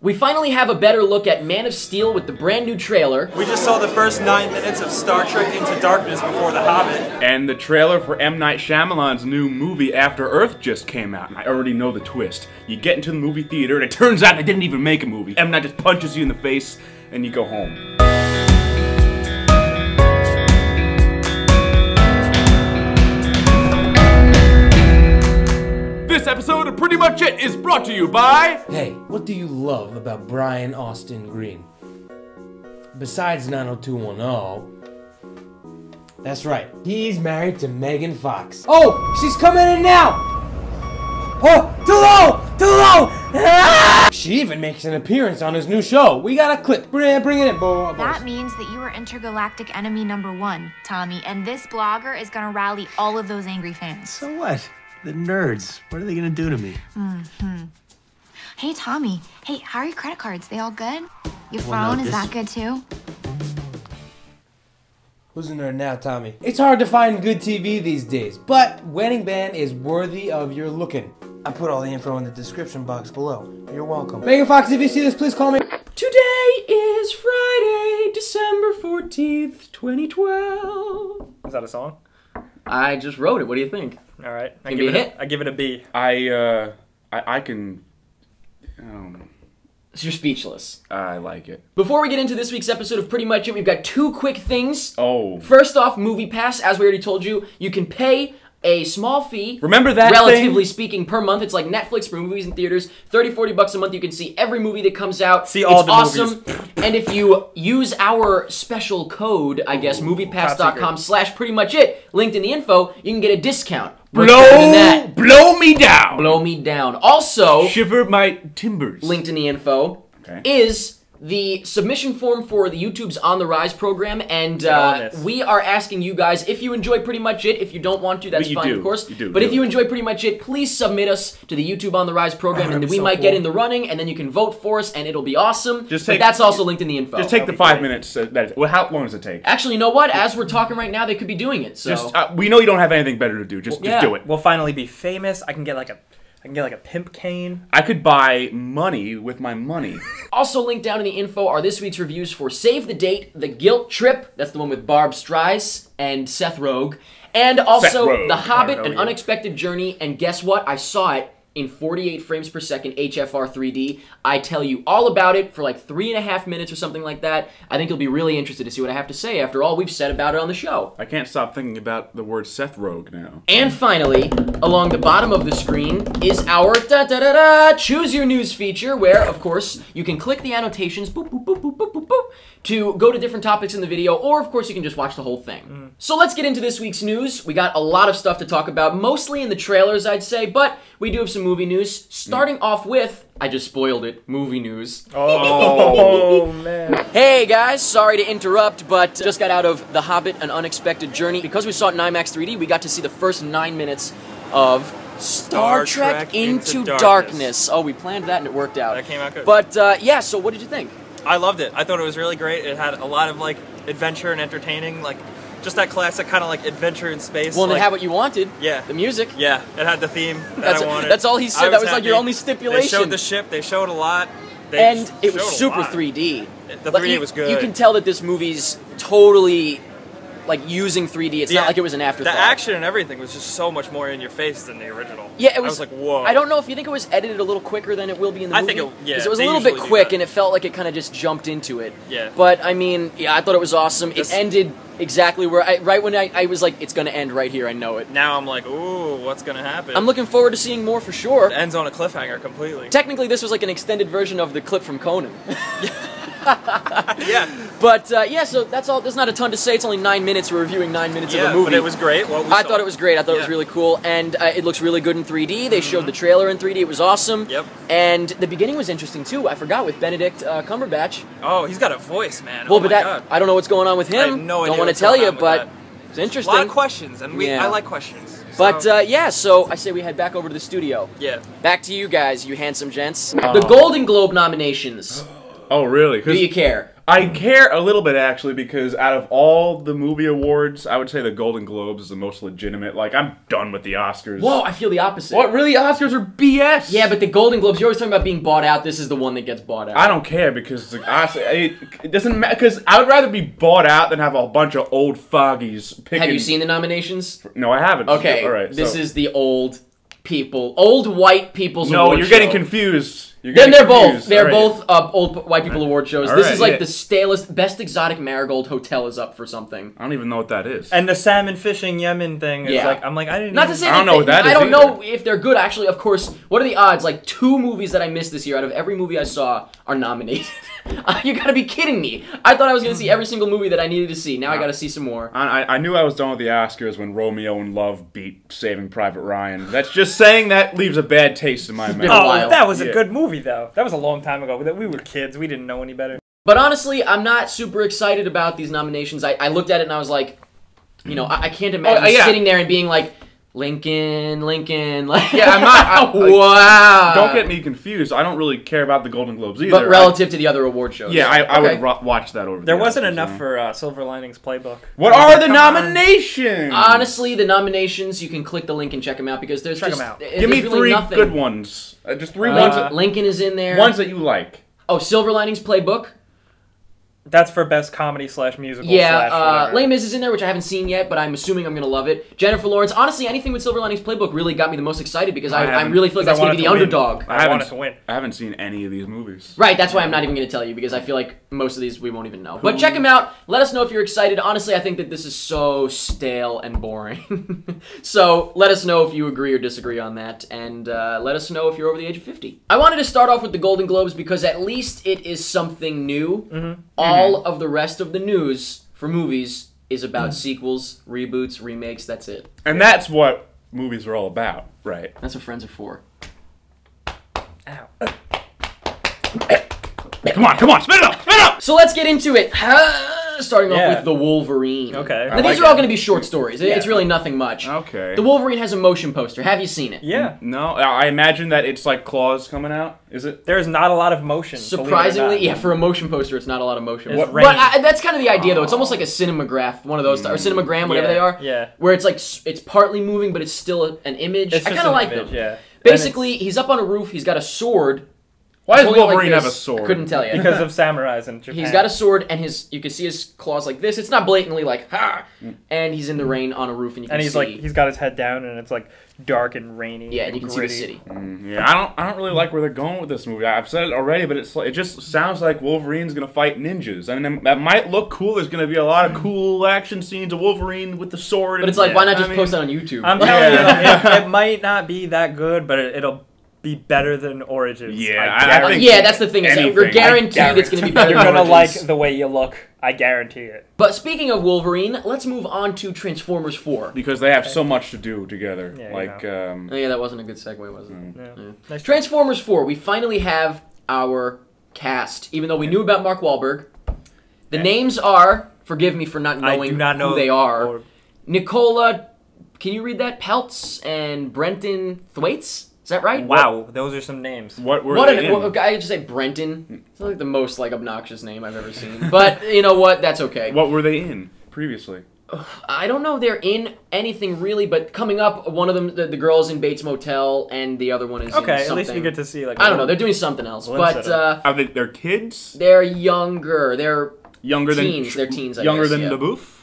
We finally have a better look at Man of Steel with the brand new trailer. We just saw the first 9 minutes of Star Trek Into Darkness before The Hobbit. And the trailer for M. Night Shyamalan's new movie After Earth just came out, and I already know the twist. You get into the movie theater, and it turns out they didn't even make a movie. M. Night just punches you in the face, and you go home. This episode of Pretty Much It is brought to you by... Hey, what do you love about Brian Austin Green? Besides 90210, that's right, he's married to Megan Fox. Oh, she's coming in now! Oh, too low! Too low! Ah! She even makes an appearance on his new show. We got a clip. Bring it in, boys. That means that you are intergalactic enemy #1, Tommy, and this blogger is gonna rally all of those angry fans. So what? The nerds. What are they gonna do to me? Hey, Tommy. Hey, how are your credit cards? They all good? Your phone, is that good too? Who's a nerd now, Tommy? It's hard to find good TV these days, but Wedding Band is worthy of your looking. I put all the info in the description box below. You're welcome. Megan Fox, if you see this, please call me. Today is Friday, December 14th, 2012. Is that a song? I just wrote it. What do you think? All right. I Give me a hit. I give it a B. I can... You're speechless. I like it. Before we get into this week's episode of Pretty Much It, we've got two quick things. Oh. First off, Movie Pass. As we already told you, you can pay a small fee. Remember that relatively speaking, per month. It's like Netflix for movies in theaters. 30, 40 bucks a month. You can see every movie that comes out. See all the awesome. movies. And if you use our special code, I guess, moviepass.com/prettymuchit, linked in the info, you can get a discount. Blow me down. Blow me down. Also, Shiver my timbers. linked in the info, is the submission form for the YouTube's On the Rise program, and we are asking you guys, if you enjoy Pretty Much It, if you don't want to, that's fine, of course, but if you enjoy Pretty Much It, please submit us to the YouTube On the Rise program, and we might get in the running, and then you can vote for us, and it'll be awesome. But that's also linked in the info. Just take the 5 minutes. Well, how long does it take? Actually, you know what? As we're talking right now, they could be doing it, so... Just, we know you don't have anything better to do. Just do it. We'll finally be famous. I can get like a pimp cane. I could buy money with my money. Also linked down in the info are this week's reviews for Save the Date, The Guilt Trip, that's the one with Barb Streisand and Seth Rogen, and also The Hobbit, An Unexpected Journey, and guess what? I saw it in 48 frames per second HFR 3D. I tell you all about it for like 3.5 minutes or something like that. I think you'll be really interested to see what I have to say after all we've said about it on the show. I can't stop thinking about the word Seth Rogen now. And finally, along the bottom of the screen is our Choose Your News feature, where, of course, you can click the annotations, boop, boop, boop, boop, boop, boop, boop, to go to different topics in the video, or, of course, you can just watch the whole thing. So let's get into this week's news. We got a lot of stuff to talk about, mostly in the trailers, I'd say, but we do have some movie news, starting off with, I just spoiled it, movie news. Oh, man. Hey guys, sorry to interrupt, but just got out of The Hobbit, An Unexpected Journey. Because we saw it in IMAX 3D, we got to see the first 9 minutes of Star Trek Into Darkness. Oh, we planned that and it worked out. That came out good. But yeah, so what did you think? I loved it. I thought it was really great. It had a lot of like adventure and entertaining, like just that classic kind of like adventure in space. Well, like, it had what you wanted. Yeah. The music. Yeah, it had the theme that I wanted. That's all he said. That was like your only stipulation. They showed the ship. They showed a lot. And it was super 3D. The 3D was good. You can tell that this movie's totally like using 3D. It's not like it was an afterthought. The action and everything was just so much more in your face than the original. Yeah, it was. I was like, whoa. I don't know if you think it was edited a little quicker than it will be in the movie. I think because it was a little bit quick and it felt like it kind of just jumped into it. Yeah. But I mean, yeah, I thought it was awesome. It ended exactly where right when I was like, it's gonna end right here. I know it. Now I'm like, ooh, what's gonna happen? I'm looking forward to seeing more for sure. It ends on a cliffhanger completely. Technically, this was like an extended version of the clip from Conan. Yeah. But yeah, so that's all. There's not a ton to say. It's only 9 minutes. We're reviewing 9 minutes of a movie. But it was great. I thought it was great. I thought it was really cool, and it looks really good in 3D. They showed the trailer in 3D. It was awesome. Yep. And the beginning was interesting too. I forgot with Benedict Cumberbatch. Oh, he's got a voice, man. Well, oh but God. I don't know what's going on with him. I have no idea. Don't want to tell you, but it's interesting. A lot of questions, and I like questions. But yeah, so I say we head back over to the studio. Yeah. Back to you guys, you handsome gents. The Golden Globe nominations. Oh, really? Do you care? I care a little bit, actually, because out of all the movie awards, I would say the Golden Globes is the most legitimate. Like, I'm done with the Oscars. Whoa, I feel the opposite. What, really? Oscars are BS? Yeah, but the Golden Globes, you're always talking about being bought out. This is the one that gets bought out. I don't care, because it doesn't matter, because I would rather be bought out than have a bunch of old foggies picking... Have you seen the nominations? No, I haven't. Okay, all right, this is the old white people's award No, you're getting show. confused. Then they're both. They're both old white people award shows. All This right, is like yeah. the stalest, best exotic marigold hotel is up for something. I don't even know what that is. And the salmon fishing Yemen thing is like, I'm like, I didn't Not even... to say I don't know what that is I don't either. know if they're good. Actually, of course, what are the odds? Like 2 movies that I missed this year out of every movie I saw are nominated. You gotta be kidding me. I thought I was gonna see every single movie that I needed to see. Now I gotta see some more. I knew I was done with the Oscars when Romeo and Love beat Saving Private Ryan. That's just saying that leaves a bad taste in my been a mouth. while. Oh, that was a Yeah. good movie, though. That was a long time ago. We were kids. We didn't know any better. But honestly, I'm not super excited about these nominations. I looked at it and I was like, you know, I can't imagine yeah. sitting there and being like, Lincoln, like, Yeah, I'm not. wow. Don't get me confused. I don't really care about the Golden Globes either. But relative to the other award shows. Yeah, I Okay. would watch that over. There the wasn't Oscars, enough you know? for Silver Linings Playbook. What I was are like, the come on. nominations? Honestly, the nominations, you can click the link and check them out because there's Check just 'em out. there's Give me really 3 nothing. good ones. Just 3 ones. Lincoln is in there. Ones that you like. Oh, Silver Linings Playbook. That's for best comedy / musical / Yeah, whatever. Les Mis is in there, which I haven't seen yet, but I'm assuming I'm going to love it. Jennifer Lawrence. Honestly, anything with Silver Linings Playbook really got me the most excited because I haven't- really feel like that's going to be the underdog. I want it to win. I haven't seen any of these movies. Right, that's why I'm not even going to tell you because I feel like most of these we won't even know. But check them out. Let us know if you're excited. Honestly, I think that this is so stale and boring. So let us know if you agree or disagree on that, and let us know if you're over the age of 50. I wanted to start off with the Golden Globes because at least it is something new. All of the rest of the news for movies is about sequels, reboots, remakes. That's it. And that's what movies are all about, right? That's what friends are for. Come on, spit it up! So let's get into it. Starting off Yeah. with The Wolverine. Okay. Now, these like are all it. going to be short stories. It's really nothing much. Okay. The Wolverine has a motion poster. Have you seen it? Yeah. No, I imagine that it's like claws coming out. Is it? There's not a lot of motion. believe it or Surprisingly, not. yeah, for a motion poster, it's not a lot of motion. It's But raining. that's kind of the idea, though. It's almost like a cinemagraph, one of those, or cinemagram, whatever Yeah, they are. yeah. Where it's like, it's partly moving, but it's still an image. It's I just kind of an like image, them. yeah. Basically, he's up on a roof, he's got a sword. Why does holding it like Wolverine have a this. sword? Couldn't tell you. Because of samurais in Japan. He's got a sword, and you can see his claws like this. It's not blatantly like, ha! And he's in the rain on a roof, and you can And he's see. like, he's got his head down, and it's like dark and rainy. Yeah, and you can gritty. see the city. Yeah, I don't really like where they're going with this movie. I've said it already, but it just sounds like Wolverine's gonna fight ninjas. I mean, that might look cool. There's gonna be a lot of cool action scenes of Wolverine with the sword. But it's like, why not just post that on YouTube? I'm telling you, it might not be that good, but it'll be better than Origins. Yeah, I I guarantee think- Yeah, that's the thing. Is that Anything. we're guaranteed it's going to be better You're than gonna Origins. like the way you look. I guarantee it. But speaking of Wolverine, let's move on to Transformers 4. because they have so much to do together. Yeah, like, Oh yeah, that wasn't a good segue, was it? Yeah. Nice Transformers 4, we finally have our cast. Even though we knew about Mark Wahlberg. The names are, forgive me for not I knowing do not know who they are, or- Nicola, can you read that? Peltz and Brenton Thwaites? Is that right? Wow, those are some names. what were What they in? I just say Brenton. It's like the most like obnoxious name I've ever seen. But you know what? That's okay. What were they in previously? I don't know if they're in anything really, but coming up, one of them, the girl's in Bates Motel, and the other one is in Okay, something. at least we get to see like. I don't know. They're doing something else, Glimpse but at Are they're kids? they're younger. They're Younger teens. than They're teens. I younger guess, than yeah. LaBeouf?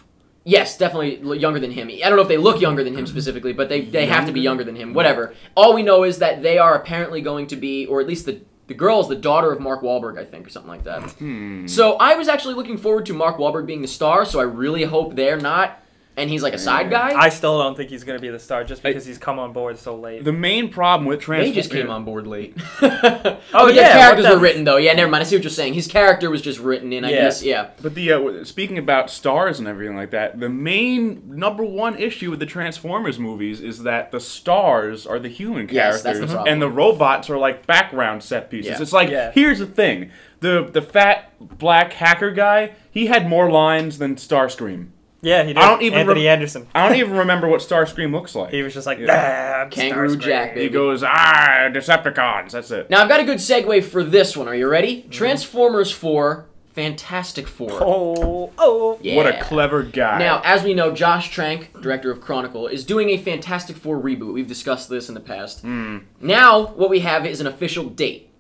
Yes, definitely younger than him. I don't know if they look younger than him specifically, but they have to be younger than him. Whatever. All we know is that they are apparently going to be, or at least the girl is the daughter of Mark Wahlberg, I think, or something like that. So I was actually looking forward to Mark Wahlberg being the star, so I really hope they're not, and he's like a side guy. I still don't think he's gonna be the star just because he's come on board so late. The main problem with They Transformers... just came on board late. Oh, But yeah, their characters what the- were written though. Yeah, never mind. I see what you're saying. His character was just written in. I Yeah. guess. Yeah. But speaking about stars and everything like that, the main #1 issue with the Transformers movies is that the stars are the human Yes, characters, that's the problem. and the robots are like background set pieces. Yeah. It's like, Yeah. here's the thing: the fat black hacker guy, he had more lines than Starscream. Yeah, he did. I don't even Anthony Anderson. I don't even remember what Starscream looks like. He was just like, Yeah. I'm Kangaroo Starscream." Jack, He baby. goes, Decepticons. That's it. Now I've got a good segue for this one. Are you ready? Transformers 4 Fantastic Four. Oh. Yeah. What a clever guy. Now, as we know, Josh Trank, director of Chronicle, is doing a Fantastic Four reboot. We've discussed this in the past. Now, what we have is an official date.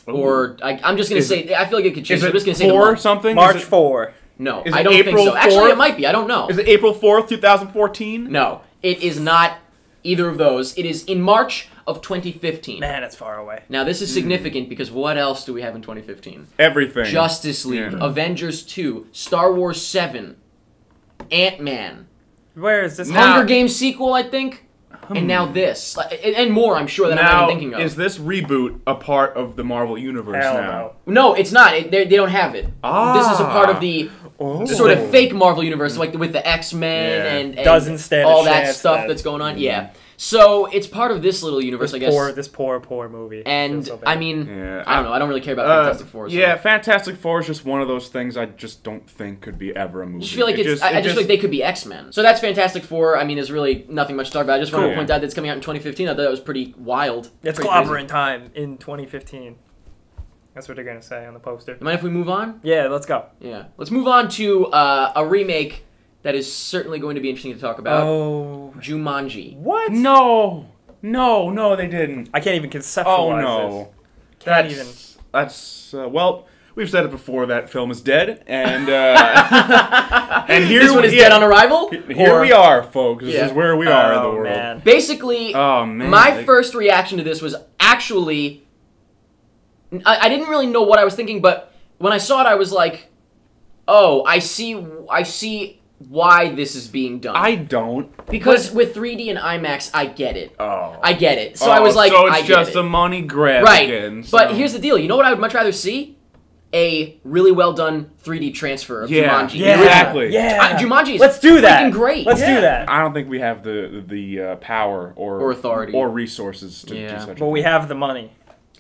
Or, I'm just going to say, I feel like it could change. Is I'm it just going to say the 4 month. something? March Is it, 4. No, Is I it don't think April so. Actually, 4th? it might be. I don't know. Is it April 4th, 2014? No, it is not either of those. It is in March of 2015. Man, it's far away. Now, this is significant because what else do we have in 2015? Everything. Justice League, Yeah. Avengers 2, Star Wars 7, Ant-Man, Where is this? Hunger Games sequel, I think, and now this. And more, I'm sure, that I'm not Now, even thinking of. is this reboot a part of the Marvel Universe Hell now? no. No, it's not. They don't have it. This is a part of the sort of fake Marvel Universe, like with the X-Men Yeah. and Doesn't stand a all that chance stuff that- that's going on. Yeah. So it's part of this little universe, I guess. This poor movie. And, Feels so bad. I mean, Yeah, I don't know. I don't really care about Fantastic Four. So. Yeah, Fantastic Four is just one of those things I just don't think could be ever a movie. I just feel like I just feel like they could be X-Men. So that's Fantastic Four. I mean, there's really nothing much to talk about. I just wanted to point out that it's coming out in 2015. I thought that was pretty wild. It's pretty clobbering time in 2015. That's what they're gonna say on the poster. You mind if we move on? Yeah, let's go. Yeah. Let's move on to a remake that is certainly going to be interesting to talk about. Oh, Jumanji. what? No, they didn't. I can't even conceptualize Oh no, this. Can't even. That's well, we've said it before. That film is dead, and and here This one is dead on arrival. Here Or- we are, folks. This Yeah. is where we are in the Oh, world. man. Basically, Oh man, my first reaction to this was actually, I didn't really know what I was thinking, but when I saw it, I was like, oh, I see why this is being done. I don't. Because with 3D and IMAX, I get it. Oh. I get it. So I was like, so it's I get just it. a money grab Right. again. So. But here's the deal. You know what I would much rather see? A really well done 3D transfer of Yeah. Jumanji. Yeah. Exactly. Yeah. Jumanji is Let's do that. freaking great. Let's do that. I don't think we have the power or authority. or resources to do Yeah. such a But we thing. have the money.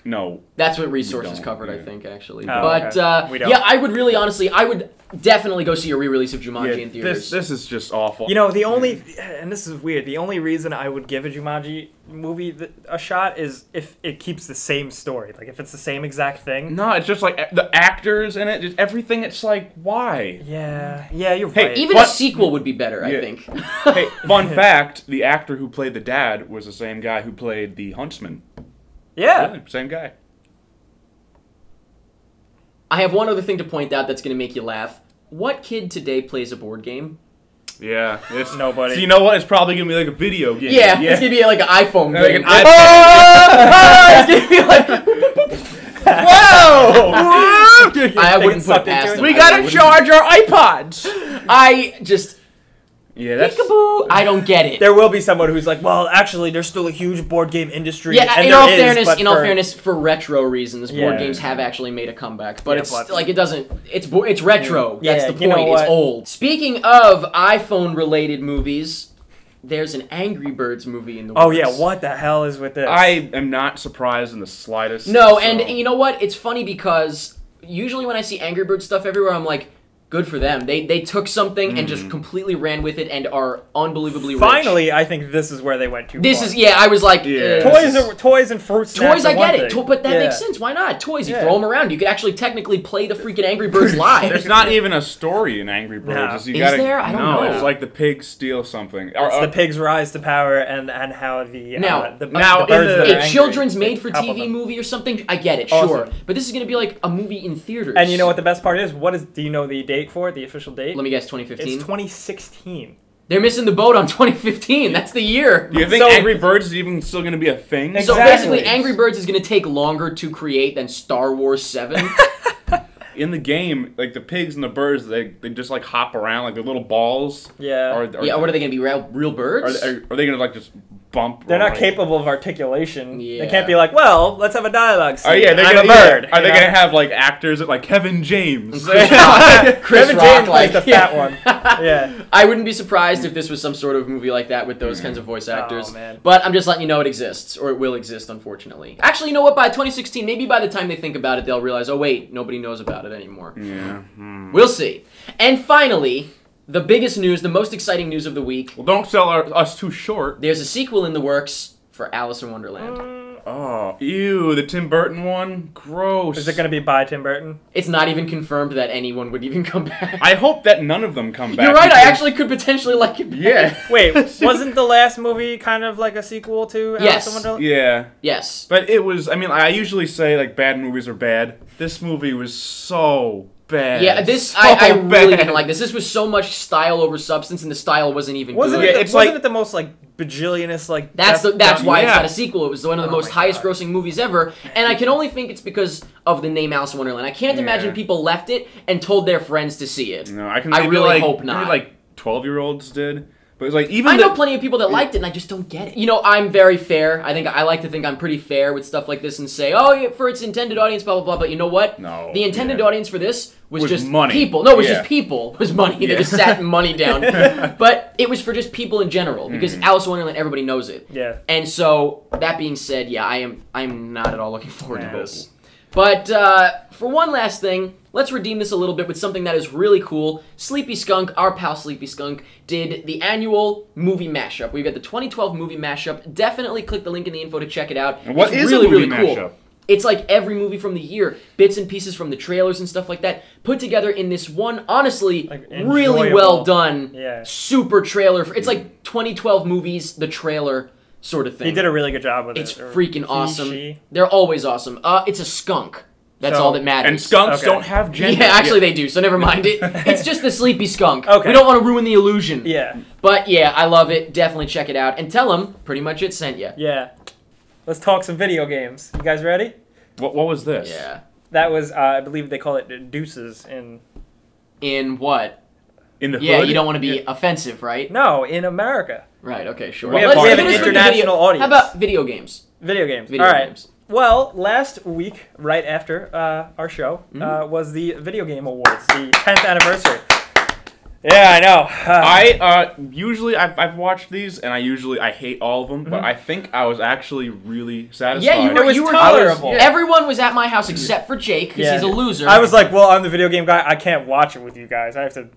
No. That's what resources don't, covered, I yeah. think, actually. Oh, But okay. We don't. yeah, I would really, honestly, I would definitely go see a re-release of Jumanji in theaters. This is just awful. You know, the only, and this is weird, the only reason I would give a Jumanji movie a shot is if it keeps the same story. Like, if it's the same exact thing. No, it's just like the actors in it, just everything. It's like, why? Yeah, you're Hey, right. Even a sequel would be better, I Yeah. think. Hey, fun fact: the actor who played the dad was the same guy who played the huntsman. yeah. Yeah, same guy. I have one other thing to point out that's going to make you laugh. What kid today plays a board game? Yeah, it's Nobody. So you know what? It's probably gonna be like a video game. Yeah, it's going to be like an iPhone Like game. an iPad. It's going to be like... Whoa! I wouldn't put sucked it past into them. it. We I gotta wouldn't. charge our iPods. I just... Yeah, that's. Peekaboo. I don't get it. There will be someone who's like, well, actually, there's still a huge board game industry. Yeah, and in there all is, fairness, but for retro reasons, board Yeah. games have actually made a comeback. But Yeah, it's but- like it doesn't. It's retro. Yeah, That's the you know point. It's what? old. Speaking of iPhone-related movies, there's an Angry Birds movie in the works. Oh, yeah, what the hell is with this? I am not surprised in the slightest. No, so- and you know what? It's funny because usually when I see Angry Birds stuff everywhere, I'm like, good for them. They took something and just completely ran with it and are unbelievably rich. Finally, I think this is where they went too far. I was like, Yeah. Toys and fruit snacks Toys, I are one get it, thing. but that Yeah. makes sense. Why not? Toys, you Yeah. throw them around. You could actually technically play the freaking Angry Birds live. There's not even a story in Angry Birds. No. It's you Is gotta, there? I don't know. It's like the pigs steal something. It's the pigs rise to power and how the Now- the now birds in the- that are A angry, children's they made-for-TV help them. movie or something, I get it, Awesome. sure. But this is going to be like a movie in theaters. And you know what the best part is? Do you know the date for it? The official date? Let me guess, 2015? It's 2016. They're missing the boat on 2015. That's the year. Do you think So- Angry Birds is even still going to be a thing? So Exactly. basically, Angry Birds is going to take longer to create than Star Wars 7. In the game, like the pigs and the birds, they just like hop around like the little balls. Yeah. Yeah, what are they going to be, real birds? Are they going to like just bump? They're or, not like- capable of articulation. Yeah. They can't be like, well, let's have a dialogue scene. Oh yeah, they're I'm gonna, a bird. Are they you know? going to have like actors like Kevin James? Chris Rock. Kevin James plays the fat one. Yeah. I wouldn't be surprised if this was some sort of movie like that with those kinds of voice actors. Oh, man. But I'm just letting you know it exists, or it will exist, unfortunately. Actually, you know what? By 2016, maybe by the time they think about it, they'll realize, oh wait, nobody knows about it anymore. Yeah. We'll see. And finally, the biggest news, the most exciting news of the week, Well, don't sell us too short. there's a sequel in the works for Alice in Wonderland. Oh, ew, the Tim Burton one? Gross. Is it going to be by Tim Burton? It's not even confirmed that anyone would even come back. I hope that none of them come back. You're right, I actually could potentially like it better. Yeah. Wait, wasn't the last movie kind of like a sequel to Yes. Alice in Wonderland? Yeah. Yes. But it was, I mean, I usually say, like, bad movies are bad. This movie was so bad. Yeah, this, So I really bad. didn't like this. This was so much style over substance, and the style wasn't even Wasn't good. it? it's Wasn't like- it the most like bajillionist like? That's death- why it's Yeah. not a sequel. It was one of the most my highest God. grossing movies ever, and I can only think it's because of the name Alice in Wonderland. I can't imagine Yeah. people left it and told their friends to see it. No, I can. I maybe, really like, hope not. Maybe like 12-year-olds did, but it's like even I know the- plenty of people that liked it, and I just don't get it. You know, I'm very fair. I like to think I'm pretty fair with stuff like this and say, oh, yeah, for its intended audience, blah, blah, blah. But you know what? No, The intended yeah. audience for this was just money. people. No, it was Yeah. just people. It was money. They Yeah. just sat money down. But it was for just people in general, because Mm-hmm. Alice in Wonderland, everybody knows it. Yeah. And so, that being said, yeah, I'm not at all looking forward to No. this. But for one last thing, let's redeem this a little bit with something that is really cool. Sleepy Skunk, our pal Sleepy Skunk, did the annual movie mashup. We've got the 2012 movie mashup. Definitely click the link in the info to check it out. And what It's is really, a movie really cool. mashup? It's like every movie from the year, bits and pieces from the trailers and stuff like that, put together in this one, honestly, Like, really enjoyable. well done, Yeah. super trailer. It's like 2012 movies, the trailer sort of thing. He did a really good job with It's it. Or freaking he, awesome. she. They're always awesome. It's a skunk. That's So- all that matters. And skunks Okay. don't have gender. Yeah, actually they do, so never mind it. It's just the sleepy skunk. Okay. We don't want to ruin the illusion. Yeah. But yeah, I love it. Definitely check it out. And tell them pretty much it sent you. Yeah. Let's talk some video games. You guys ready? What was this? Yeah. That was, I believe they call it deuces in. In what? In the Yeah, hood? you don't want to be offensive, right? No, in America. Right, okay, sure. We have- Let's we have hit an us with the international video. audience. How about video games? Video games. Video All right. games. Well, last week, right after our show, Mm-hmm. was the Video Game Awards, the 10th anniversary. Yeah, I know. Usually I've watched these and I hate all of them, but I think I was actually really satisfied. Yeah, It was you were tolerable. Everyone was at my house except for Jake, because he's a loser. I was like, well, I'm the video game guy. I can't watch it with you guys. I have to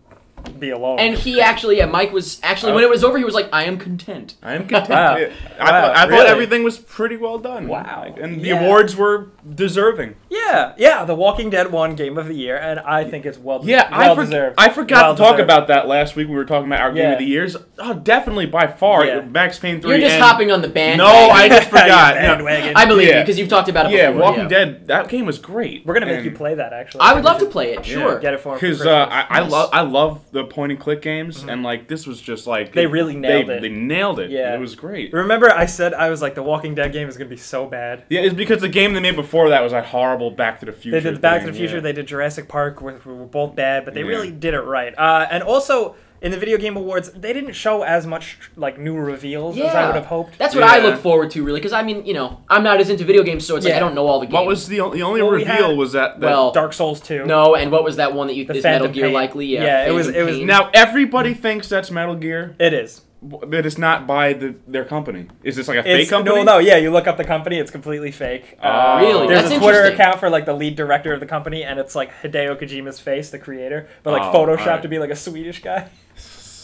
be alone. And he actually, yeah, Mike was actually, when it was over, he was like, I am content. I am content. Wow. I thought Really? everything was pretty well done. Wow. Like, and the Yeah. awards were deserving. yeah, The Walking Dead won Game of the Year, and I think it's well deserved. I forgot Well to talk deserved. about that last week when we were talking about our Game Yeah. of the Years. Oh, definitely by far. Yeah. Max Payne 3. You're just and- hopping on the bandwagon. No, I just forgot. You bandwagon. I believe you, Yeah. because you've talked about it Yeah, before. Walking Dead, that game was great. We're gonna make And- you play that actually. I would love to play it, sure. Get it for him for Because Christmas. I love the point and click games, and like this was just like They really nailed it. They nailed it. Yeah. It was great. Remember, I said I was like, the Walking Dead game is gonna be so bad. Yeah, it's because the game they made before that was a horrible Back to the Future. They did Back to the thing, Future, yeah. they did Jurassic Park, were both bad, but they Yeah. really did it right. And also, in the Video Game Awards, they didn't show as much like new reveals as I would have hoped. That's what I Yeah. look forward to, really, because I mean, you know, I'm not as into video games, so it's like Yeah. I don't know all the games. What was the only Well, we reveal had- was that Well, Dark Souls 2. No, and what was that one that you The is Metal Phantom Gear Pain. likely? Yeah, it was- Phantom it was- Pain. now everybody thinks that's Metal Gear, It is. but it's not by their company. Is this like a It's, fake company? No, yeah, you look up the company, it's completely fake. Really? There's That's a Twitter interesting. account for like the lead director of the company, and it's like Hideo Kojima's face, the creator, but like Oh, photoshopped alright. to be like a Swedish guy.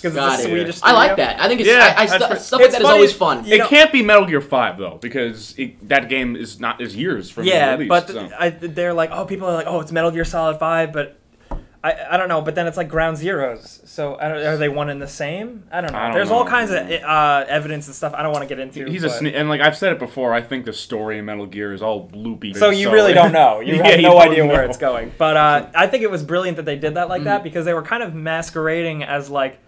Because Got it's a it. Swedish I like studio. that. I think it's Yeah, I, that's stuff, right. stuff like It's that is funny, always fun. you It know- can't be Metal Gear 5 though, because that game is years from Yeah, the release. but so. they're like, oh, people are like, oh, it's Metal Gear Solid 5, but I don't know. But then it's like Ground Zeroes, so are they one and the same? I don't know. I don't There's all know. kinds of evidence and stuff I don't want to get into. He's but- and like I've said it before, I think the story in Metal Gear is all loopy. So you really don't know. You Yeah, have you no don't idea where know. it's going. But I think it was brilliant that they did that like Mm-hmm. that because they were kind of masquerading as like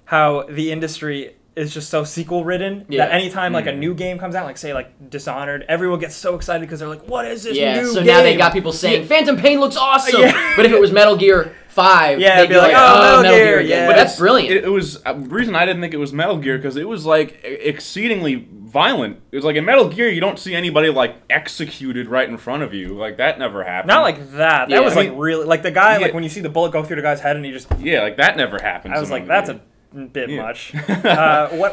how the industry is just so sequel ridden Yeah. that anytime like a Mm. new game comes out, like say like Dishonored, everyone gets so excited because they're like, what is this Yeah, new so game? now they got people saying Phantom Pain looks awesome. Yeah. But if it was Metal Gear 5, Yeah, they'd it'd be like, oh, Metal Gear, again. yeah. But that's brilliant. It was the reason I didn't think it was Metal Gear because it was like exceedingly violent. It was like in Metal Gear, you don't see anybody like executed right in front of you. Like that never happened. Not like that. That Yeah. was like really like the guy Yeah. like when you see the bullet go through the guy's head and he just. yeah, like that never happened. I was like, that's a bit Yeah. much.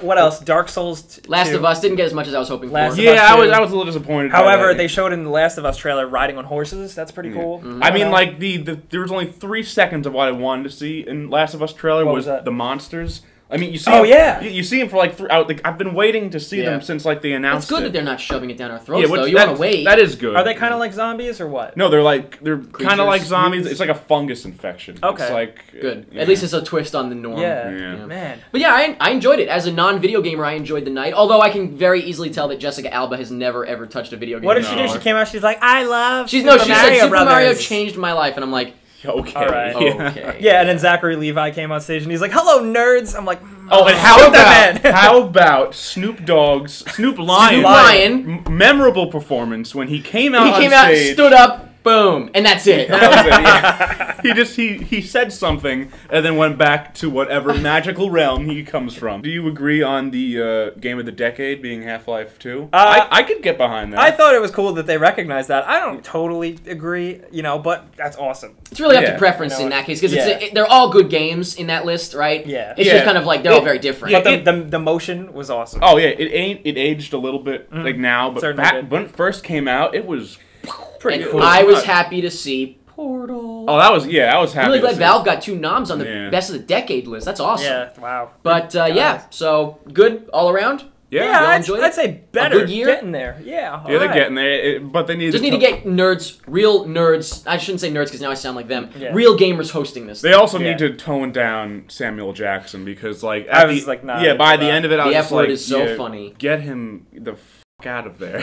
What else? Dark Souls. Last 2. of Us didn't get as much as I was hoping Last for. of Yeah, Us I was 2. I was a little disappointed. by However, that. they showed in the Last of Us trailer riding on horses. That's pretty cool. I mean, like the there was only 3 seconds of what I wanted to see in Last of Us trailer What was was that? the monsters. I mean, you see. Oh, him, yeah. You see him for like throughout. Like, I've been waiting to see them since like they announced. It's good it. that they're not shoving it down our throats, though. which- You want to wait. That is good. Are they kind of like zombies or what? No, they're kind of like Creatures? zombies. It's like a fungus infection. Okay. It's like Good. yeah. At least it's a twist on the norm. Yeah. Yeah. Man. But yeah, I enjoyed it. As a non-video gamer, I enjoyed the night. Although I can very easily tell that Jessica Alba has never, ever touched a video game. What did she do? No. She came out, she's like, I love She Super said Mario Super Brothers. Mario changed my life, and I'm like, Okay. All right. Yeah. okay. Yeah, and then Zachary Levi came on stage and he's like, hello, nerds. I'm like, Oh, and Put that man. how about Snoop Lion, Lion. memorable performance when he came out. He came on out, stage. stood up, boom, and that's it. That was it, yeah. He said something and then went back to whatever magical realm he comes from. Do you agree on the game of the decade being Half-Life 2? I could get behind that. I thought it was cool that they recognized that. I don't totally agree, but that's awesome. It's really up Yeah. to preference You know in what? that case, because Yeah. they're all good games in that list, right? Yeah. It's Yeah. just kind of like, they're all very different. Yeah. But the motion was awesome. Oh yeah, it aged a little bit like now, but Certainly back did. when it first came out, it was Pretty and cool. I was happy to see Portal. Oh, I was happy. I'm really to glad see Valve it. got 2 noms on the Yeah. best of the decade list. That's awesome. Yeah, wow. But yeah, so good all around. Yeah, Yeah, y'all I'd, enjoyed I'd it? say better. good year? Getting there. Yeah. Yeah, all they're right. getting there, but they need Just need to get nerds, real nerds. I shouldn't say nerds because now I sound like them. Yeah. Real gamers hosting this. They also Yeah. need to tone down Samuel Jackson because, like, I at was, the, like, not yeah, into by the that. end of it, I The was F just word like, is so yeah, funny. Get him the fuck out of there.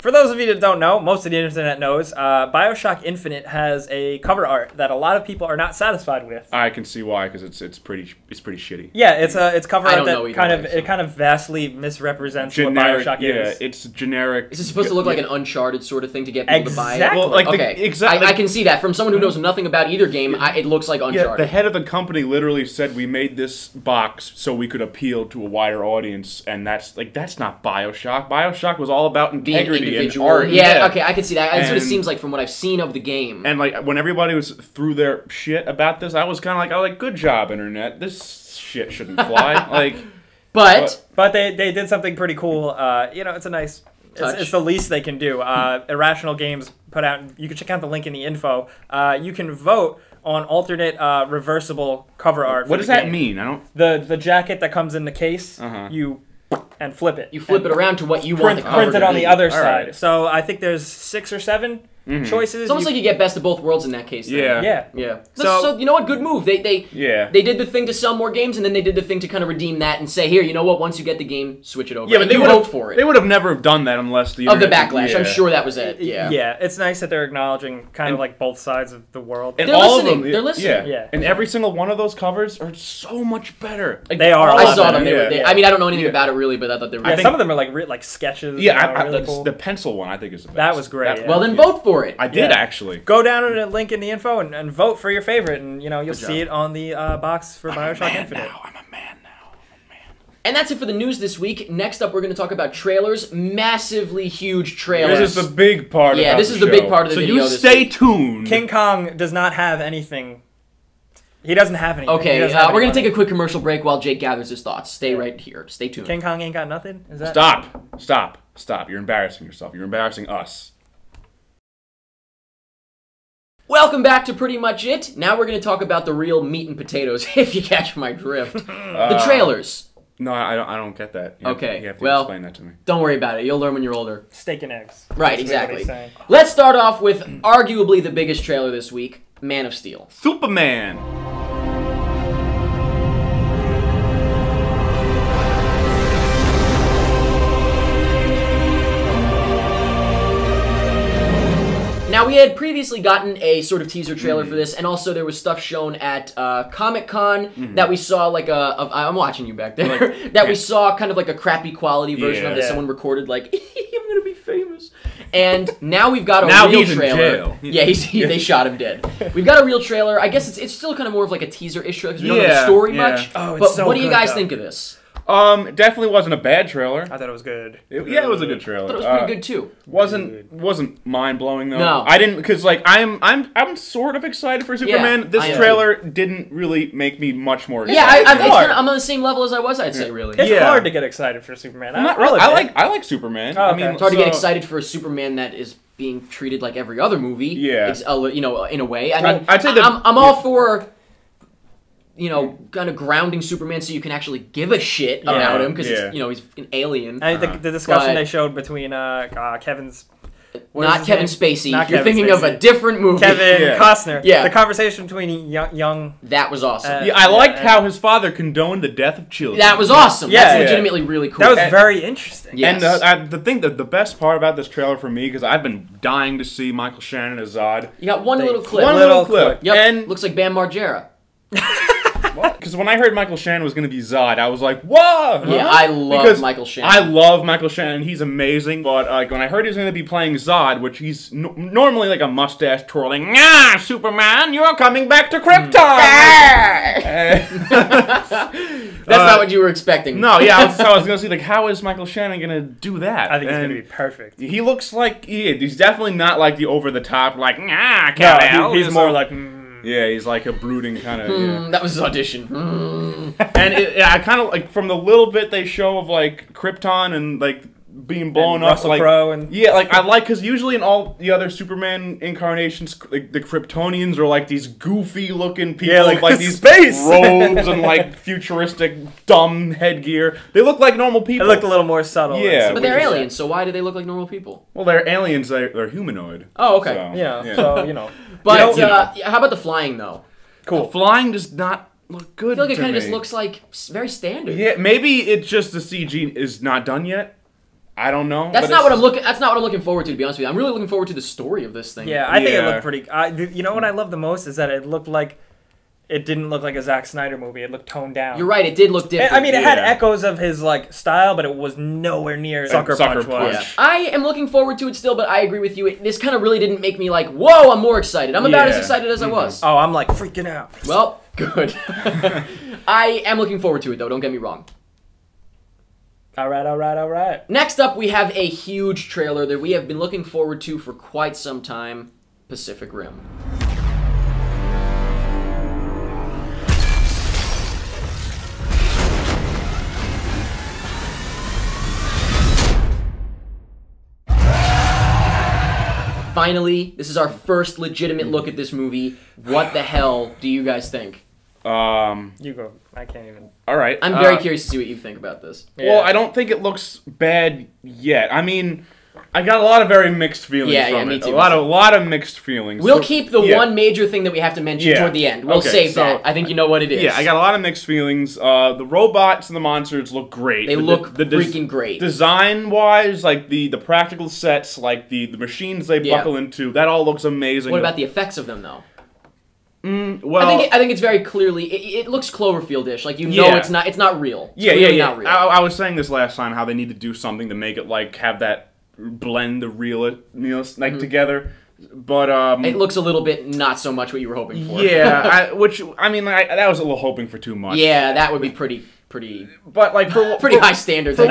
For those of you that don't know, most of the internet knows, BioShock Infinite has a cover art that a lot of people are not satisfied with. I can see why, because it's pretty shitty. Yeah, it's cover I art don't know that either kind of way, so. it kind of vastly misrepresents Generic, what BioShock yeah, is. it's generic. Is it supposed to look like an Uncharted sort of thing to get people to buy it? Exactly. Well, like Okay, exactly. I can see that. From someone who knows nothing about either game, it looks like Yeah, Uncharted. the head of the company literally said we made this box so we could appeal to a wider audience, and that's not BioShock. BioShock was all about Being integrity individual. and art. Yeah, okay, I can see that. That's what it And- seems like from what I've seen of the game. And like when everybody was through their shit about this, I was kind of like, good job, internet. This shit shouldn't fly. Like, but But they did something pretty cool. It's a nice. Touch. It's the least they can do. Irrational Games put out. You can check out the link in the info. You can vote on alternate reversible cover art. what for does the that game. mean? I don't. The jacket that comes in the case. Uh-huh. You and flip it. you flip it around to what you want the cover Print it to on be. the other All side. right. So I think there's 6 or 7 choices. It's almost like you get best of both worlds in that case. then. Yeah. yeah. Yeah. So- So you know what? Good move. They Yeah. They did the thing to sell more games, and then they did the thing to kind of redeem that and say, here, you know what? Once you get the game, switch it over. Yeah, but And they you would vote have for it. They would have never done that unless the Of the internet- backlash. Yeah. I'm sure that was it. Yeah. Yeah, it's nice that they're acknowledging kind of like both sides of the world. And They're all listening. of them, They're listening. Yeah. Yeah. And every single one of those covers are so much better. Like, They are a all lot I of saw better. them. They were, Yeah. they, I mean, I don't know anything Yeah. about it really, but I thought they were. Yeah, think- some of them are like sketches. Yeah, really cool. the pencil one I think is the best. That was great, yeah. Well, then vote for it. I did Yeah. actually. Go down to the link in the info and vote for your favorite, and you'll job. see it on the box for BioShock Infinite. I'm a man now. And that's it for the news this week. Next up, we're going to talk about trailers. Massively huge trailers. This is the big part. Yeah, about this the is the show. big part of the so video you this stay week. tuned. King Kong does not have anything. He doesn't have anything. He Okay, doesn't have we're any going to take a money. quick commercial break while Jake gathers his thoughts. Stay right here. Stay tuned. King Kong ain't got nothing. Is that? Stop. You're embarrassing yourself. You're embarrassing us. Welcome back to Pretty Much It. Now we're going to talk about the real meat and potatoes, if you catch my drift. The trailers. No, I don't get that. You Okay, have to well- explain that to me. Don't worry about it. You'll learn when you're older. Steak and eggs. Right, That's exactly. what he's saying. Let's start off with arguably the biggest trailer this week, Man of Steel. Superman. Now, we had previously gotten a sort of teaser trailer for this, and also there was stuff shown at Comic-Con that we saw like I'm watching you back there, that we saw kind of like a crappy quality version of this. Yeah. Someone recorded like, I'm gonna be famous. And now we've got a Now real he's in trailer. jail. Yeah, they shot him dead. We've got a real trailer. I guess it's still kind of more of like a teaser-ish trailer because we don't know the Yeah, story yeah. much. Oh, it's but so what do you good, guys though. think of this? It definitely wasn't a bad trailer. I thought it was good. Yeah, it was a good trailer. I thought it was pretty good too. Wasn't mind blowing though. No. I didn't because like I'm sort of excited for Superman. This I am. trailer didn't really make me much more excited. Yeah, I'm hard. on the same level as I was, I'd say, really. It's Yeah. hard to get excited for Superman. I'm not- I'll I admit. like Superman. Oh, I okay. mean, It's hard to get so- excited for a Superman that is being treated like every other movie. Yeah. It's, in a way. I mean, I'd say that- I'm all for you know, kind of grounding Superman so you can actually give a shit about him because it's, you know, he's an alien. And the discussion they showed between Kevin's. Not Kevin Spacey. Not You're Kevin thinking Spacey. of a different movie. Kevin Costner. Yeah. The conversation between young. That was awesome. Yeah, I liked how his father condoned the death of children. That was awesome. Yeah, That's yeah. legitimately really cool. That was very interesting. Yes. And the thing that the best part about this trailer for me, because I've been dying to see Michael Shannon as Zod. You got one little clip. One little clip. Yep. And Looks like Bam Margera. because when I heard Michael Shannon was going to be Zod, I was like, whoa! Yeah, I love Michael Shannon. I love Michael Shannon. He's amazing. But when I heard he was going to be playing Zod, which he's normally like a mustache twirling, Superman, you're coming back to Krypton! That's not what you were expecting. No, yeah, I was going to see, like, how is Michael Shannon going to do that? I think he's going to be perfect. He looks like, he's definitely not like the over-the-top, like, No, he's more like... Yeah, he's like a brooding kind of. That was his audition. And I kind of like from the little bit they show of like Krypton and like being blown up, Russell like Crowe and like I like because usually in all the other Superman incarnations, like the Kryptonians are like these goofy looking people, like these space robes and like futuristic dumb headgear. They look like normal people. They look a little more subtle. Yeah, But they're aliens, so why do they look like normal people? Well, they're aliens. They're humanoid. Oh, okay. So, So you know. But how about the flying though? Cool. Flying does not look good. I feel like it to kind of me. just looks like very standard. Yeah, maybe it's just the CG is not done yet. I don't know. That's not what I'm looking. That's not what I'm looking forward to. To be honest with you, I'm really looking forward to the story of this thing. Yeah, I think it looked pretty. You know what I love the most is that it looked like. It didn't look like a Zack Snyder movie. It looked toned down. You're right. It did look different. I mean, it had echoes of his like style, but it was nowhere near Sucker Punch was. Yeah. I am looking forward to it still, but I agree with you. This kind of really didn't make me like, whoa, I'm more excited. I'm about as excited as I was. Oh, I'm like freaking out. Well, good. I am looking forward to it, though. Don't get me wrong. All right. Next up, we have a huge trailer that we have been looking forward to for quite some time, Pacific Rim. Finally, this is our first legitimate look at this movie. What the hell do you guys think? You go. I can't even. All right. I'm very curious to see what you think about this. Well, I don't think it looks bad yet. I mean, I got a lot of very mixed feelings from me it. too. A lot of mixed feelings. We'll keep the one major thing that we have to mention toward the end. We'll save that. I think you know what it is. Yeah, I got a lot of mixed feelings. The robots and the monsters look great. They look freaking great. Design-wise, like the practical sets, like the machines they buckle into, that all looks amazing. What about the effects of them, though? Well, I think it's very clearly it looks Cloverfield-ish. Like it's not real. It's clearly not real. I was saying this last time how they need to do something to make it like have that blend the real together. But it looks a little bit not so much what you were hoping for. Yeah, that was a little hoping for too much. Yeah, that would be pretty. But like pretty high standards. For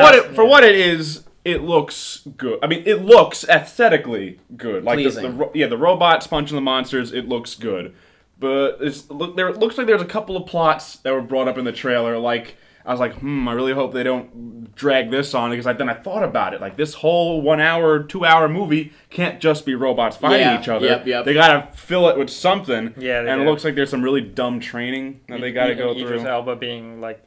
what it is. It looks good. I mean, it looks aesthetically good. Like the robots punching the monsters. It looks good. But it looks like there's a couple of plots that were brought up in the trailer. Like, I was like, I really hope they don't drag this on. Because then I thought about it. Like, this whole 1 hour, 2 hour movie can't just be robots fighting each other. Yep. They gotta fill it with something. Yeah, and it looks like there's some really dumb training that they gotta go through. Idris Elba being like...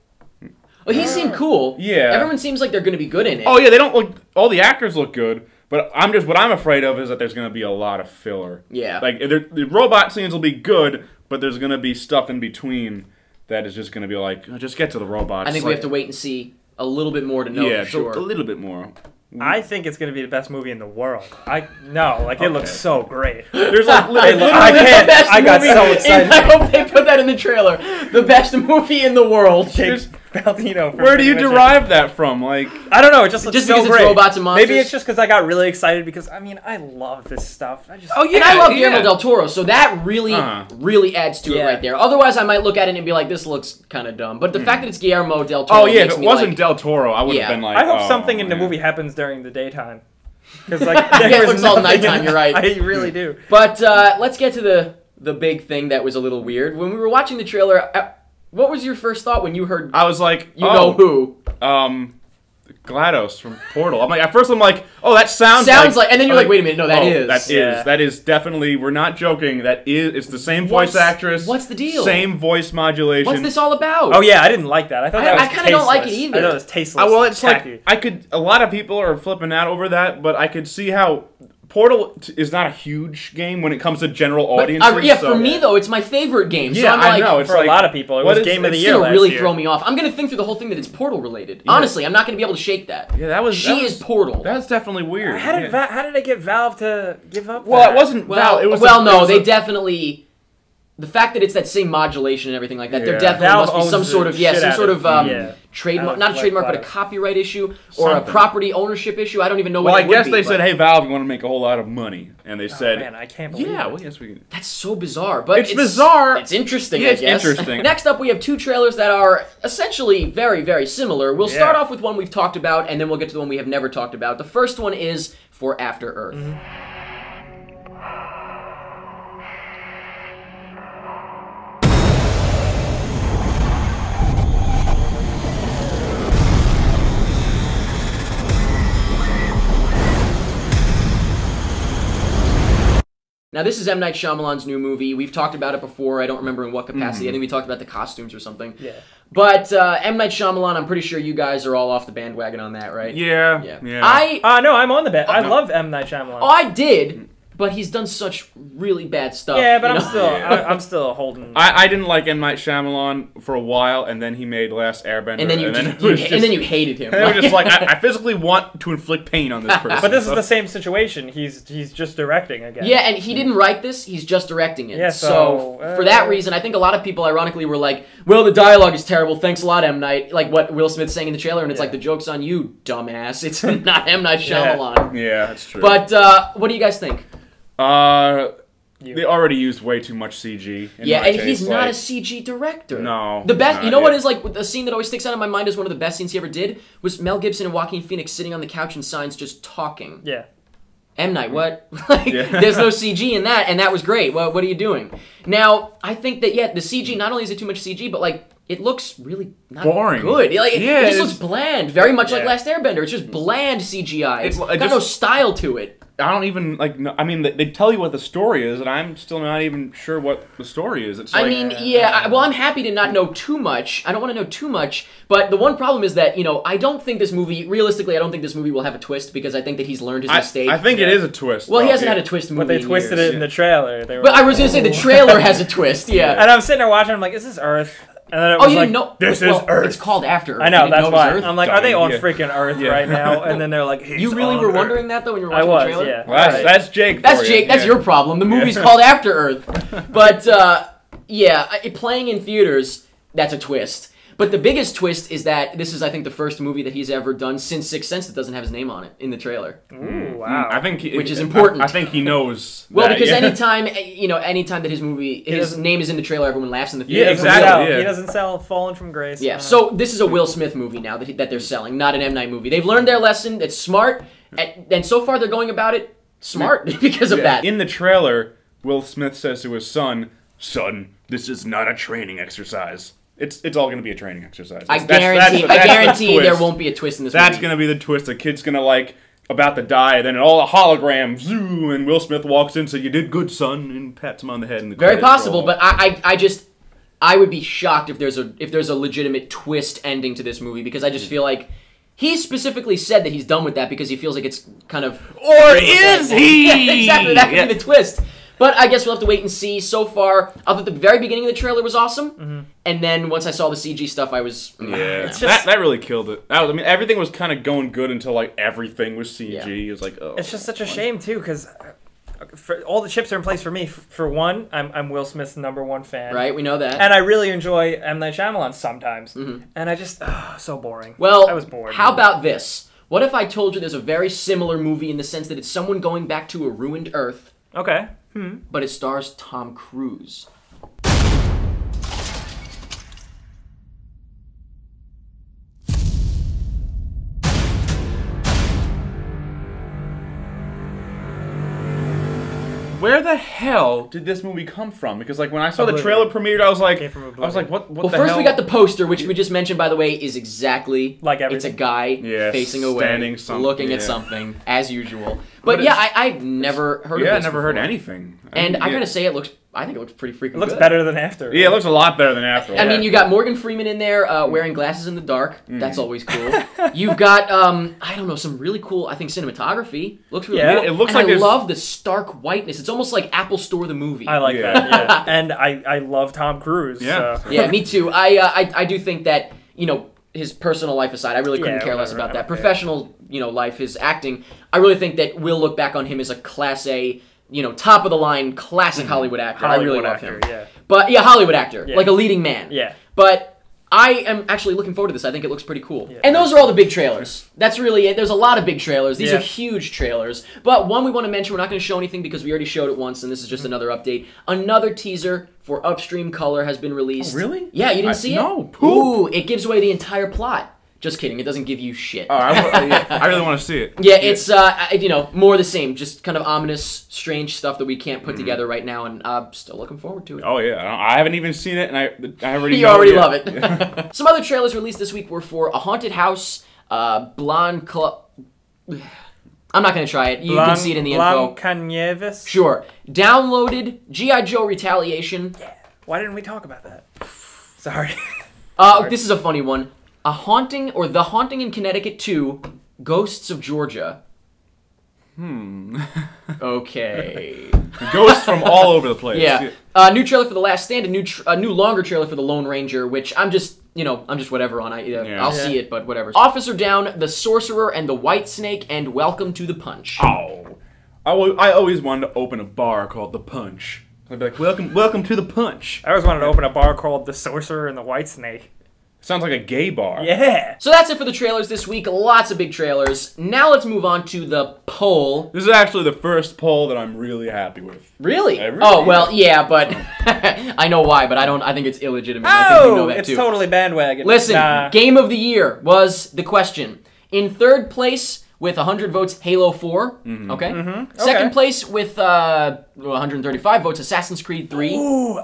Well, he seemed cool. Yeah. Everyone seems like they're going to be good in it. Oh, yeah, they don't look... All the actors look good. But what I'm afraid of is that there's going to be a lot of filler. Yeah. Like, the robot scenes will be good, but there's going to be stuff in between that is just going to be like, just get to the robots. I think we have to wait and see a little bit more to know for sure. a little bit more. I think it's going to be the best movie in the world. It looks so great. There's like I got so excited. I hope they put that in the trailer. The best movie in the world. Where do you derive that from? Like, I don't know. It just looks just so because great. It's robots and monsters. Maybe it's just because I got really excited because I love this stuff. And I love Guillermo del Toro, so that really adds to it right there. Otherwise, I might look at it and be like, this looks kind of dumb. But the fact that it's Guillermo del Toro, if it wasn't del Toro, I would have been like, I hope something in the movie happens during the daytime. Because it looks all nighttime. You're right. I really do. But let's get to the big thing that was a little weird when we were watching the trailer. What was your first thought when you heard? I was like, know who? GLaDOS from Portal. I'm like, at first I'm like, oh, that sounds like, and then you're like, wait a minute, no, that is. That is definitely, we're not joking, it's the same voice actress. What's the deal? Same voice modulation. What's this all about? Oh yeah, I didn't like that. I thought that was I kind of don't like it either. I thought it was tasteless. Well, it's tacky. like, a lot of people are flipping out over that, but I could see how Portal is not a huge game when it comes to general audiences. For me though, it's my favorite game. So Yeah, I'm like, I know. It's for a lot of people, it was game of the year it's last gonna really year. throw me off. I'm gonna think through the whole thing that it's Portal related. Honestly, I'm not gonna be able to shake that. Yeah, that was. She is Portal. That's definitely weird. How did they get Valve to give up? Well, it wasn't Valve. It was they definitely. The fact that it's that same modulation and everything like that, there definitely Valve must be some sort of trademark, not a trademark, but a Valve. copyright issue or a property ownership issue. I don't even know what. Well, it I guess would be, they said, "Hey, Valve, you want to make a whole lot of money," and they said, "Man, I can't believe." "Yeah, it. well, yes, we can." That's so bizarre, but It's bizarre. It's interesting. Yeah, I it's guess. interesting. Next up, we have two trailers that are essentially very, very similar. We'll start off with one we've talked about, and then we'll get to the one we have never talked about. The first one is for After Earth. Now, this is M. Night Shyamalan's new movie. We've talked about it before. I don't remember in what capacity. I think we talked about the costumes or something. Yeah. But M. Night Shyamalan, I'm pretty sure you guys are all off the bandwagon on that, right? Yeah. No, I'm on the band. I love M. Night Shyamalan. Oh, I did. But he's done such really bad stuff. Yeah, but you know? I'm still holding. I didn't like M. Night Shyamalan for a while, and then he made Last Airbender, And then you hated him. And it was just like, I physically want to inflict pain on this person. But this is the same situation. He's just directing again. Yeah, and he didn't write this. He's just directing it. Yeah, so for that reason, I think a lot of people, ironically, were like, "Well, the dialogue is terrible. Thanks a lot, M. Night." Like what Will Smith's saying in the trailer, and it's like, "The joke's on you, dumbass. It's not M. Night Shyamalan." Yeah, that's true. But what do you guys think? They already used way too much CG. And he's not a CG director. No. The best, you know what is like the scene that always sticks out in my mind as one of the best scenes he ever did was Mel Gibson and Joaquin Phoenix sitting on the couch in Signs just talking. Yeah. M. Night, what? There's no CG in that, and that was great. What are you doing? Now, I think that, the CG, not only is it too much CG, but, like, it looks really not boring. Good. Like, it just looks bland, very much like Last Airbender. It's just bland CGI. It's got no style to it. I don't even, I mean, they tell you what the story is, and I'm still not even sure what the story is. It's like, I'm happy to not know too much. I don't want to know too much, but the one problem is that, I don't think this movie, realistically, I don't think this movie will have a twist, because I think that he's learned his mistake. I think it is a twist. Well, he hasn't had a twist movie But they twisted it in the trailer. But I was going to say, the trailer has a twist, And I'm sitting there watching, I'm like, is this Earth? And then it was you didn't know? This is Earth. It's called After Earth. I know, that's why. Earth? I'm like, are they on freaking Earth right now? And then they're like, you really were wondering that, though, when you were watching the trailer? Yeah. Well, that's Jake. That's Jake. That's your problem. The movie's called After Earth. But, playing in theaters, that's a twist. But the biggest twist is that this is, I think, the first movie that he's ever done since Sixth Sense that doesn't have his name on it in the trailer. Ooh, wow. I think which is important. I think he knows. Well, that, because anytime that his name is in the trailer, everyone laughs in the theater. Yeah, exactly. He doesn't sell Fallen from Grace. Yeah. So this is a Will Smith movie now that they're selling, not an M. Night movie. They've learned their lesson. It's smart, and so far they're going about it smart because of that. In the trailer, Will Smith says to his son, "Son, this is not a training exercise." It's all going to be a training exercise. I guarantee there won't be a twist in this movie. That's going to be the twist. The kid's going to, about to die, and then all a hologram, zoo, and Will Smith walks in, so you did good, son, and pats him on the head. And the very possible, but I would be shocked if there's a legitimate twist ending to this movie, because I just feel like he specifically said that he's done with that because he feels like it's kind of... Or is he? Yeah, exactly, that could be the twist. But I guess we'll have to wait and see. So far, I thought the very beginning of the trailer was awesome, and then once I saw the CG stuff, I was... that really killed it. I mean, everything was kind of going good until, everything was CG. Yeah. It was like, oh. It's just such a shame, too, because... all the chips are in place for me. For one, I'm Will Smith's #1 fan. Right, we know that. And I really enjoy M. Night Shyamalan sometimes. And I just... so boring. Well, I was bored. How about this? What if I told you there's a very similar movie in the sense that it's someone going back to a ruined Earth, Okay. but it stars Tom Cruise? where the hell did this movie come from? Because like when I saw the Oblivion. trailer premiered, I was like, Came from Oblivion. what Well, the first hell? we got the poster, which we just mentioned, by the way, is exactly Like it's a everything. guy facing away, standing looking at something, as usual. But yeah, I've never heard of this I never heard before. anything. And I gotta say, I think it looks pretty freaking It looks good. better than after. Yeah, it looks a lot better than after. I mean, you got Morgan Freeman in there wearing glasses in the dark. That's always cool. You've got, I don't know, some really cool, I think, cinematography. Looks really Yeah, cool. it looks and like I there's- love the stark whiteness. It's almost like Apple Store the movie. I like Yeah. that. Yeah, and I love Tom Cruise. Yeah. So. Yeah, me too. I do think that, his personal life aside, I really couldn't Yeah, care less whatever, about that. I don't care. Professional, life, his acting, I really think that we'll look back on him as a class A, top of the line, classic Hollywood actor. I really Hollywood love actor, him. yeah. But yeah, Hollywood actor, Yeah. like a leading man. Yeah. But I am actually looking forward to this. I think it looks pretty cool. Yeah. And those are all the big trailers. That's really it. There's a lot of big trailers. These Yeah. are huge trailers. But one we want to mention, we're not going to show anything because we already showed it once, and this is just another update. Another teaser for Upstream Color has been released. Oh, really? Yeah, you didn't see it? no, poop. Ooh, it gives away the entire plot. Just kidding. It doesn't give you shit. Oh, I really want to see it. Yeah, it's more the same, just kind of ominous, strange stuff that we can't put together right now, and I'm still looking forward to it. Oh yeah, I haven't even seen it, and I already You know already it. love it. Some other trailers released this week were for A Haunted House, Blonde Club. I'm not gonna try it. You can see it in the info. Blancanieves. Sure. Downloaded G.I. Joe Retaliation. Why didn't we talk about that? Sorry. This is a funny one. The Haunting in Connecticut 2, Ghosts of Georgia. Okay. Ghosts from all over the place. Yeah. New trailer for The Last Stand, a new longer trailer for The Lone Ranger, which I'm just whatever on. I'll see it, but whatever. Officer Down, The Sorcerer, and the White Snake, and Welcome to the Punch. Oh, I always wanted to open a bar called the Punch. I'd be like, welcome to the Punch. I always wanted to open a bar called The Sorcerer and the White Snake. Sounds like a gay bar. Yeah. So that's it for the trailers this week. Lots of big trailers. Now let's move on to the poll. This is actually the first poll that I'm really happy with. Really? I really Oh, am. well, yeah, but I know why, but I think it's illegitimate. I think you know that It's too. totally bandwagon. Listen, Nah. Game of the Year was the question. In third place with 100 votes, Halo 4. Okay? Second Okay. place with 135 votes, Assassin's Creed 3. Ooh,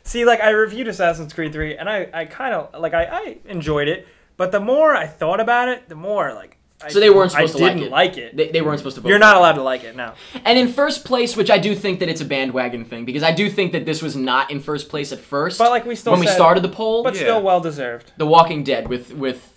See, like, I reviewed Assassin's Creed 3, and I kind of, like, I enjoyed it, but the more I thought about it, the more, like, So they weren't supposed to like it. I didn't like it. They weren't supposed to vote. You're for not it. allowed to like it, no. And in first place, which I do think that it's a bandwagon thing, because I do think that this was not in first place at first. But, like, we still when we said- started the poll, But still well-deserved. The Walking Dead with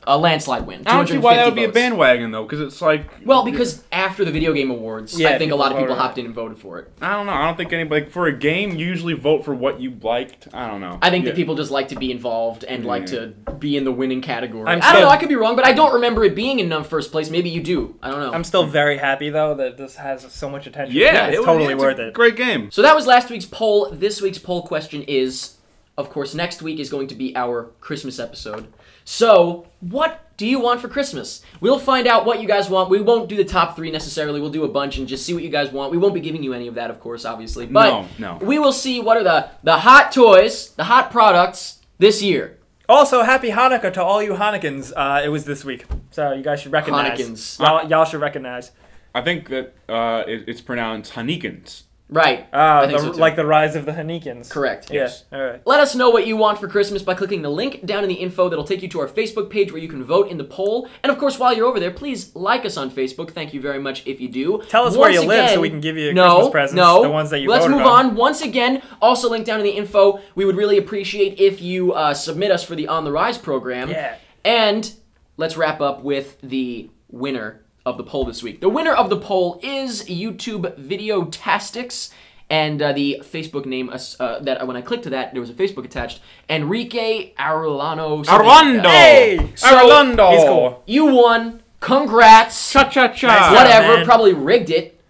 a landslide win. I don't see why that would 250 be a votes. bandwagon though, because it's like. Well, because after the Video Game Awards, Yeah, I think a lot of people people voted. hopped in and voted for it. I don't know. I don't think anybody for a game you usually vote for what you liked. I don't know. I think Yeah. that people just like to be involved and like to be in the winning category. I'm I don't still- know. I could be wrong, but I don't remember it being in first place. Maybe you do. I don't know. I'm still very happy, though, that this has so much attention. Yeah, it's it was totally it's worth a it. Great game. So that was last week's poll. This week's poll question is, of course, next week is going to be our Christmas episode. So, what do you want for Christmas? We'll find out what you guys want. We won't do the top 3 necessarily. We'll do a bunch and just see what you guys want. We won't be giving you any of that, of course, obviously. But No. we will see what are the hot toys, the hot products this year. Also, happy Hanukkah to all you Hanukkans. It was this week, so you guys should recognize. Hanukkans. Y'all should recognize. I think that it's pronounced Hanikins. Right. I think so too. Like the rise of the Hanikins. Correct. Yeah. Yes. All right. Let us know what you want for Christmas by clicking the link down in the info that'll take you to our Facebook page where you can vote in the poll. And of course, while you're over there, please like us on Facebook. Thank you very much if you do. Tell us where you live so we can give you Christmas presents, No, the ones that you Let's voted move on. on. Once again, also linked down in the info. We would really appreciate if you submit us for the On the Rise program. Yeah. And let's wrap up with the winner of the poll this week. The winner of the poll is YouTube Videotastics. And the Facebook name, that when I clicked to that, there was a Facebook attached. Enrique Arulano. Arlando! Hey! So, Arlando! He's cool. You won. Congrats. Cha-cha-cha! Nice Whatever. man. Probably rigged it.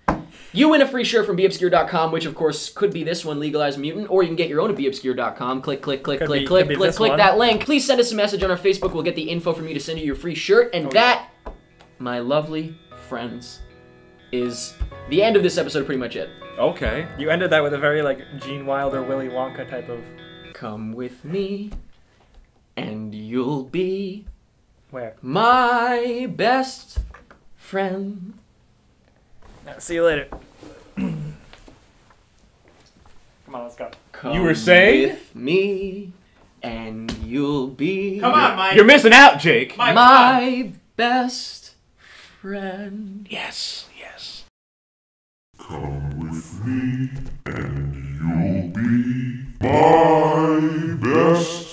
You win a free shirt from beobscure.com, which of course could be this one, Legalized Mutant, or you can get your own at beobscure.com. Click, click, click, Could click, be- click, could be click, this click one. that link. Please send us a message on our Facebook. We'll get the info from you to send you your free shirt. And that, my lovely friends, is the end of this episode. Pretty much it. Okay. You ended that with a very, like, Gene Wilder, Willy Wonka type of... Come with me, and you'll be Where? my best friend. See you later. Come on, let's go. Come You were saying? with me, and you'll be Come on, Mike. You're missing out, Jake. Mike, my best friend. Yes, yes. Come with me, and you'll be my best